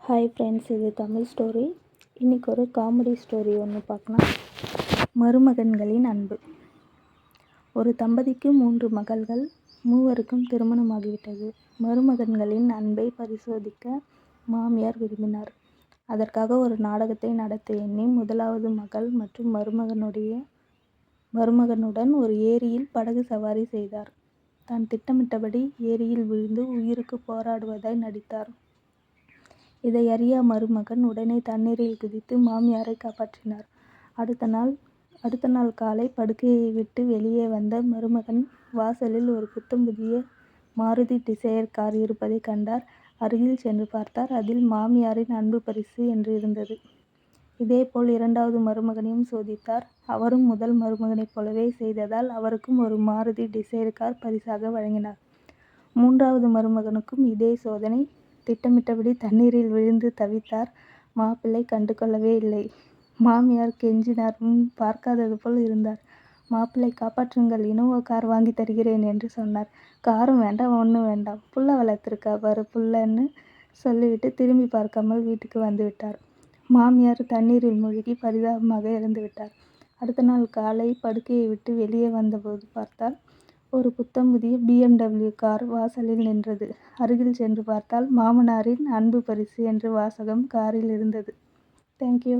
Hi friends, இது Tamil story. இன்றைக்கி ஒரு காமெடி ஸ்டோரி ஒன்று பார்க்கலாம். மருமகன்களின் அன்பு. ஒரு தம்பதிக்கு 3 மகள்கள், மூவருக்கும் திருமணமாகிவிட்டது. மருமகன்களின் அன்பை பரிசோதிக்க மாமியார் விரும்பினார். அதற்காக ஒரு நாடகத்தை நடத்த எண்ணி முதலாவது மகள் மற்றும் மருமகனுடன் ஒரு ஏரியில் படகு சவாரி செய்தார். தான் திட்டமிட்டபடி ஏரியில் விழுந்து உயிருக்கு போராடுவதாய் நடித்தார். இதை அறிய மருமகன் உடனே தண்ணீரில் குதித்து மாமியாரை காப்பாற்றினார். அடுத்த நாள் காலை படுக்கையை விட்டு வெளியே வந்த மருமகன் வாசலில் ஒரு புத்தம் புதிய மாருதி டிசையர் கார் இருப்பதை கண்டார். அருகில் சென்று பார்த்தார். அதில் மாமியாரின் அன்பு பரிசு என்று இருந்தது. இதேபோல் 2வது மருமகனையும் சோதித்தார். அவரும் முதல் மருமகனைப் போலவே செய்ததால் அவருக்கும் ஒரு மாருதி டிசையர் கார் பரிசாக வழங்கினார். 3வது மருமகனுக்கும் இதே சோதனை. திட்டமிட்டபடி தண்ணீரில் விழுந்து தவித்தார். மாப்பிள்ளை கண்டுகொள்ளவே இல்லை. மாமியார் கெஞ்சினார். பார்க்காதது போல் இருந்தார். மாப்பிள்ளை காப்பாற்றுங்கள், இனோவா கார் வாங்கி தருகிறேன் என்று சொன்னார். காரும் வேண்டாம், ஒன்றும் வேண்டாம், புள்ள வளர்த்துருக்கா பாரு புள்ளன்னு சொல்லிவிட்டு திரும்பி பார்க்காமல் வீட்டுக்கு வந்துவிட்டார். மாமியார் தண்ணீரில் மூழ்கி பரிதாபமாக இறந்துவிட்டார். அடுத்த நாள் காலை படுக்கையை விட்டு வெளியே வந்தபோது பார்த்தால் ஒரு புத்தம் புதிய BMW கார் வாசலில் நின்றது. அருகில் சென்று பார்த்தால் மாமனாரின் அன்பு பரிசு என்று வாசகம் காரில் இருந்தது. தேங்க்யூ.